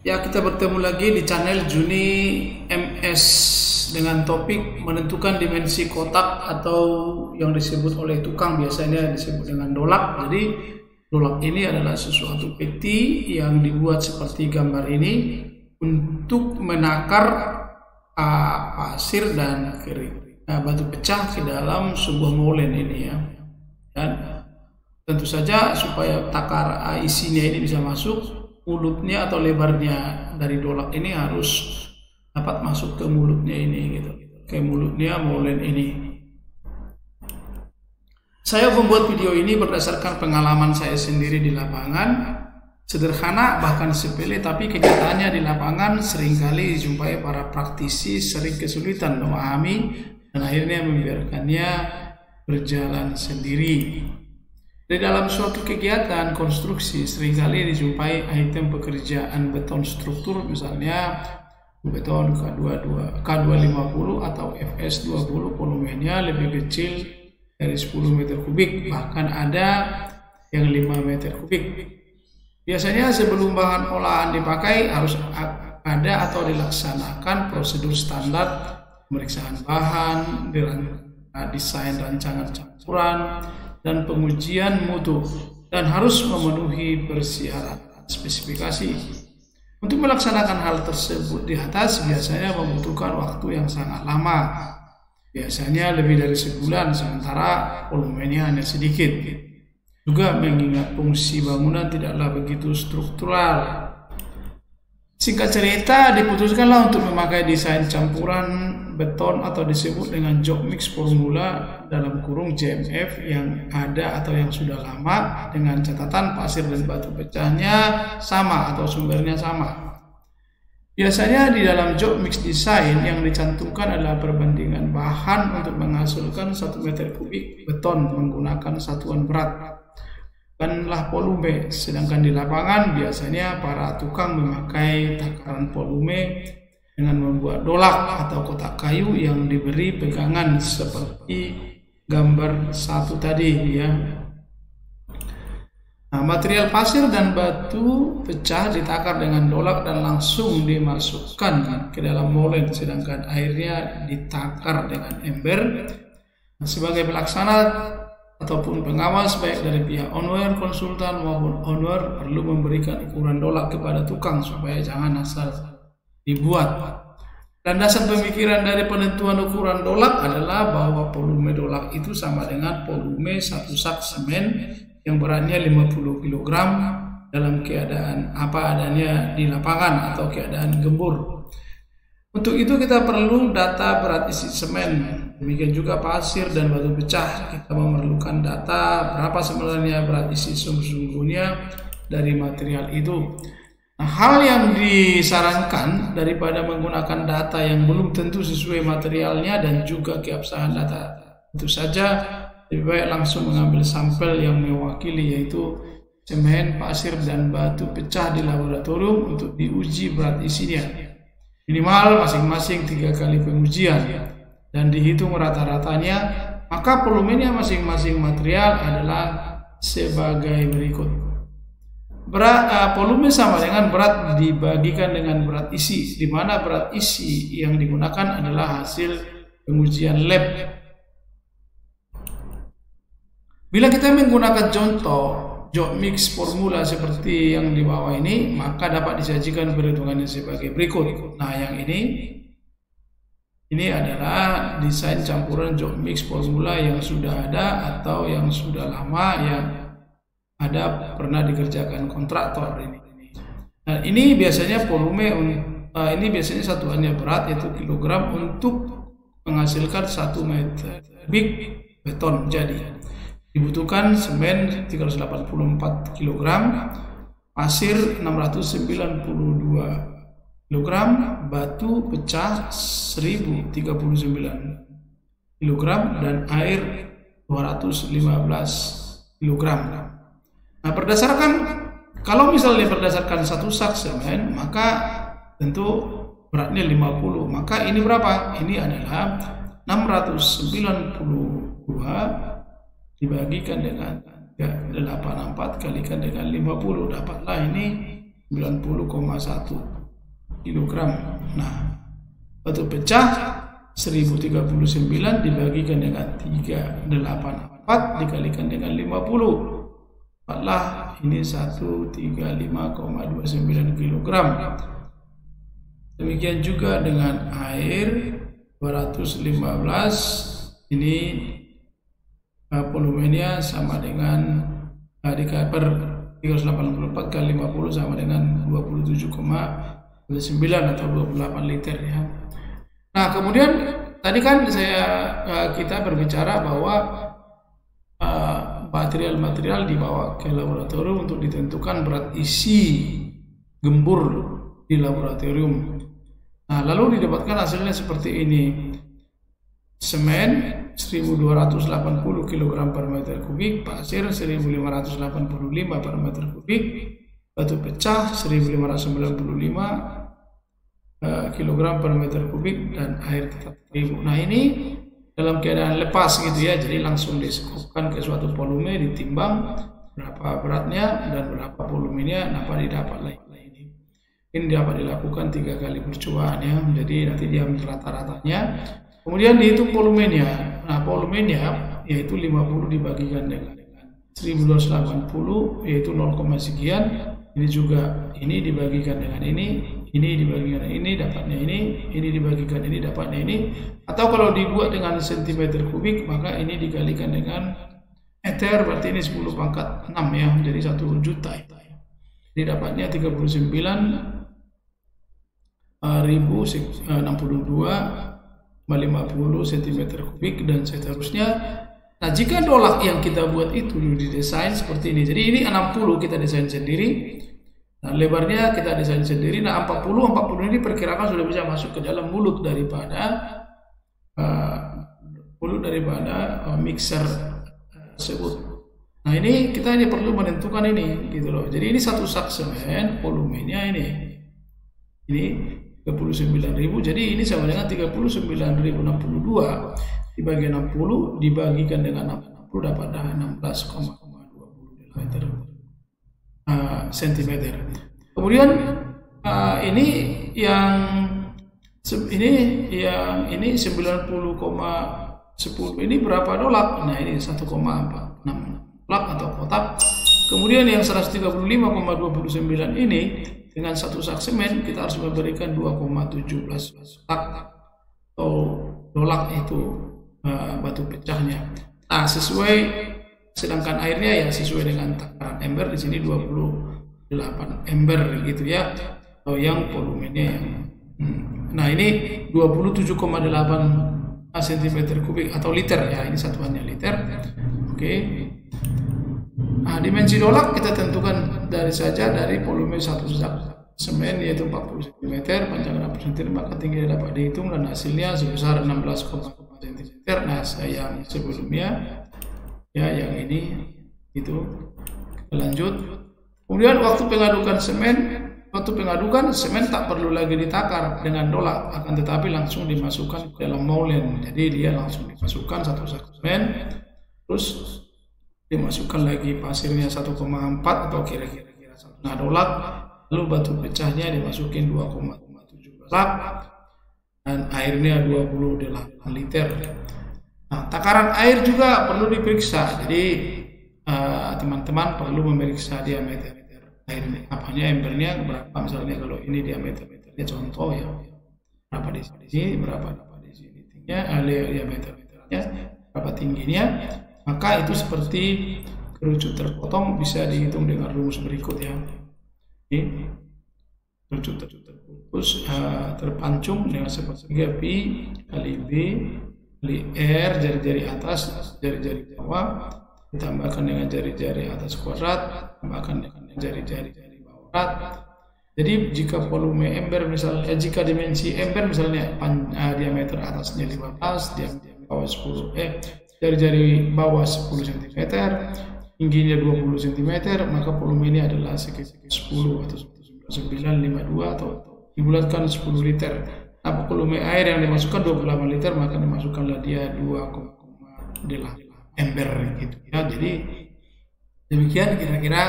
Ya, kita bertemu lagi di channel Juni MS dengan topik menentukan dimensi kotak atau yang disebut oleh tukang biasanya disebut dengan dolak. Jadi dolak ini adalah sesuatu peti yang dibuat seperti gambar ini untuk menakar pasir dan batu pecah ke dalam sebuah molen ini ya. Dan tentu saja supaya takar isinya ini bisa masuk, mulutnya atau lebarnya dari dolak ini harus dapat masuk ke mulutnya ini gitu, ke mulutnya molen ini. Saya membuat video ini berdasarkan pengalaman saya sendiri di lapangan. Sederhana bahkan sepele, tapi kenyataannya di lapangan seringkali dijumpai para praktisi sering kesulitan memahami dan akhirnya membiarkannya berjalan sendiri. Di dalam suatu kegiatan konstruksi seringkali dijumpai item pekerjaan beton struktur, misalnya beton K250 atau FS20, volumenya lebih kecil dari 10 meter kubik, bahkan ada yang 5 meter kubik. Biasanya sebelum bahan olahan dipakai harus ada atau dilaksanakan prosedur standar pemeriksaan bahan, desain rancangan campuran, dan pengujian mutu, dan harus memenuhi persyaratan spesifikasi. Untuk melaksanakan hal tersebut di atas biasanya membutuhkan waktu yang sangat lama, biasanya lebih dari sebulan, sementara volumenya hanya sedikit. Juga mengingat fungsi bangunan tidaklah begitu struktural. Singkat cerita, diputuskanlah untuk memakai desain campuran beton atau disebut dengan job mix formula dalam kurung JMF yang ada atau yang sudah lama, dengan catatan pasir dan batu pecahnya sama atau sumbernya sama. Biasanya di dalam job mix design yang dicantumkan adalah perbandingan bahan untuk menghasilkan 1 meter kubik beton menggunakan satuan berat bukanlah volume, sedangkan di lapangan biasanya para tukang memakai takaran volume dengan membuat dolak atau kotak kayu yang diberi pegangan seperti gambar satu tadi ya. Nah, material pasir dan batu pecah ditakar dengan dolak dan langsung dimasukkan ke dalam molen, sedangkan airnya ditakar dengan ember. Nah, sebagai pelaksana ataupun pengawas baik dari pihak owner, konsultan maupun owner perlu memberikan ukuran dolak kepada tukang supaya jangan asal dibuat. Dan dasar pemikiran dari penentuan ukuran dolak adalah bahwa volume dolak itu sama dengan volume satu sak semen yang beratnya 50 kg dalam keadaan apa adanya di lapangan atau keadaan gembur. Untuk itu kita perlu data berat isi semen. Demikian juga pasir dan batu pecah. Kita memerlukan data berapa sebenarnya berat isi sesungguhnya dari material itu. Nah, hal yang disarankan daripada menggunakan data yang belum tentu sesuai materialnya dan juga keabsahan data, tentu saja lebih baik langsung mengambil sampel yang mewakili, yaitu semen, pasir, dan batu pecah di laboratorium untuk diuji berat isinya. Minimal masing-masing 3 kali pengujian dan dihitung rata-ratanya, maka volumenya masing-masing material adalah sebagai berikut. Volume sama dengan berat dibagikan dengan berat isi, di mana berat isi yang digunakan adalah hasil pengujian lab. Bila kita menggunakan contoh job mix formula seperti yang di bawah ini, maka dapat disajikan perhitungannya sebagai berikut. Nah, yang ini adalah desain campuran job mix formula yang sudah ada atau yang sudah lama yang ada pernah dikerjakan kontraktor ini. Nah, ini biasanya volume, ini biasanya satuannya berat yaitu kilogram untuk menghasilkan 1 meter kubik beton jadi. Dibutuhkan semen 384 kg, pasir 692 kg, batu pecah 1039 kg, dan air 215 kg. Nah, kalau misalnya berdasarkan 1 sak semen, maka tentu beratnya 50. Maka ini berapa? Ini adalah 692 dibagikan dengan 84 kalikan dengan 50, dapatlah ini 90,1. kilogram. Nah, batu pecah 1039 dibagikan dengan 384 dikalikan dengan 50. Dapatlah ini 135,29 kilogram. Demikian juga dengan air 215, ini volumenya sama dengan per 384 kali 50 sama dengan 27,9 atau 28 liter ya. Nah, kemudian tadi kan kita berbicara bahwa material-material dibawa ke laboratorium untuk ditentukan berat isi gembur di laboratorium. Nah, lalu didapatkan hasilnya seperti ini. Semen 1280 kg per meter kubik, pasir 1585 per meter kubik, batu pecah 1595 kg per meter kubik, dan air tetap 1000. Nah, ini dalam keadaan lepas gitu ya, jadi langsung disekupkan ke suatu volume, ditimbang berapa beratnya dan berapa volumenya, dapat didapat lagi. Ini dapat dilakukan 3 kali percobaan ya, jadi nanti diambil rata-ratanya, kemudian dihitung volumenya. Nah, volumenya yaitu 50 dibagikan dengan 1280 yaitu 0, sekian. Ini juga ini dibagikan dengan ini dibagikan dengan ini, dapatnya ini dibagikan ini, dapatnya ini. Atau kalau dibuat dengan sentimeter kubik, maka ini dikalikan dengan meter, berarti ini 10 pangkat 6 ya, jadi 1 juta ya. Jadi dapatnya 39.062,50 cm kubik dan seterusnya. Nah, jika dolak yang kita buat itu didesain seperti ini, jadi ini 60 kita desain sendiri, nah lebarnya kita desain sendiri. Nah, 40 ini perkirakan sudah bisa masuk ke dalam mulut daripada mixer tersebut. Nah, ini kita perlu menentukan ini gitu loh. Jadi ini satu sak semen, volumenya ini 39.000. Jadi ini sama dengan 39.062 dibagi 60 dibagikan dengan 60 dapat 16,20 cm. Kemudian ini yang 90,10 ini berapa dolak? Nah, ini 1,46 dolak atau kotak. Kemudian yang 135,29 ini dengan satu sak semen kita harus memberikan 2,17 dolak atau dolak itu batu pecahnya. Nah, sedangkan airnya ya sesuai dengan takaran ember di sini 28 ember gitu ya, atau yang volumenya yang nah ini 27,8 cm kubik atau liter ya, ini satuannya liter. Oke. Nah, dimensi dolak kita tentukan dari volume satu sak semen yaitu 40 cm, panjang 60 cm, maka tingginya dapat dihitung dan hasilnya sebesar 16,5 cm. Nah, yang sebelumnya ya, yang ini itu lanjut. Kemudian waktu pengadukan semen tak perlu lagi ditakar dengan dolak, akan tetapi langsung dimasukkan ke dalam moulen. Jadi dia langsung dimasukkan satu sak semen, terus dimasukkan lagi pasirnya 1,4 atau kira-kira 1,5 dolak, lalu batu pecahnya dimasukin 2,17 dolak dan airnya 28 liter. Nah, takaran air juga perlu diperiksa. Jadi teman-teman perlu memeriksa diameter air embernya berapa. Misalnya kalau ini diameternya contoh ya, berapa di sini, berapa di sini tingginya, diameternya berapa tingginya. Maka itu seperti kerucut terpotong, bisa dihitung dengan rumus berikut ya. Ini kerucut terputus terpancung dengan sepertiga pi kali b kali r, jari-jari atas, jari-jari bawah, ditambahkan dengan jari-jari atas kuadrat, tambahkan dengan jari-jari bawah kuadrat. Jadi jika volume ember misalnya, jika dimensi ember misalnya diameter atasnya 15, diameter bawah 10, jari-jari bawah 10 cm, tingginya 20 cm, maka volume ini adalah sekitar 10 atau 952 atau dibulatkan 10 liter. Nah, volume air yang dimasukkan 28 liter, maka dimasukkanlah dia 2,8 ember gitu ya. Jadi demikian kira-kira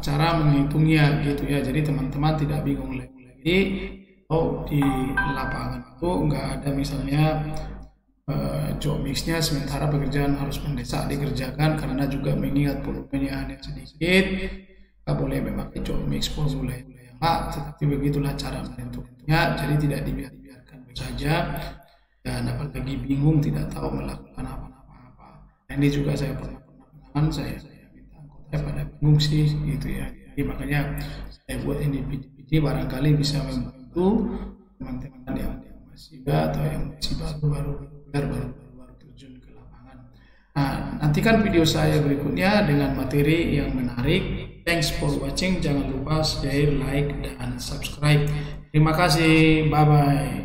cara cara menghitungnya gitu ya. Jadi teman-teman tidak bingung lagi. Di lapangan itu nggak ada misalnya job mixnya, sementara pekerjaan harus mendesak dikerjakan karena juga mengingat volumenya hanya sedikit. Nggak boleh memakai job mix formula yang tetapi begitulah cara menentukannya. Jadi tidak dibiarkan saja, dan apalagi bingung tidak tahu melakukan apa-apa. Nah, ini juga saya pernah saya minta anggota pada bingung sih gitu ya. Jadi makanya saya buat ini barangkali bisa membantu teman-teman yang masih atau yang masih baru terjun ke lapangan. Nah, nantikan video saya berikutnya dengan materi yang menarik. Thanks for watching. Jangan lupa share, like, dan subscribe. Terima kasih. Bye bye.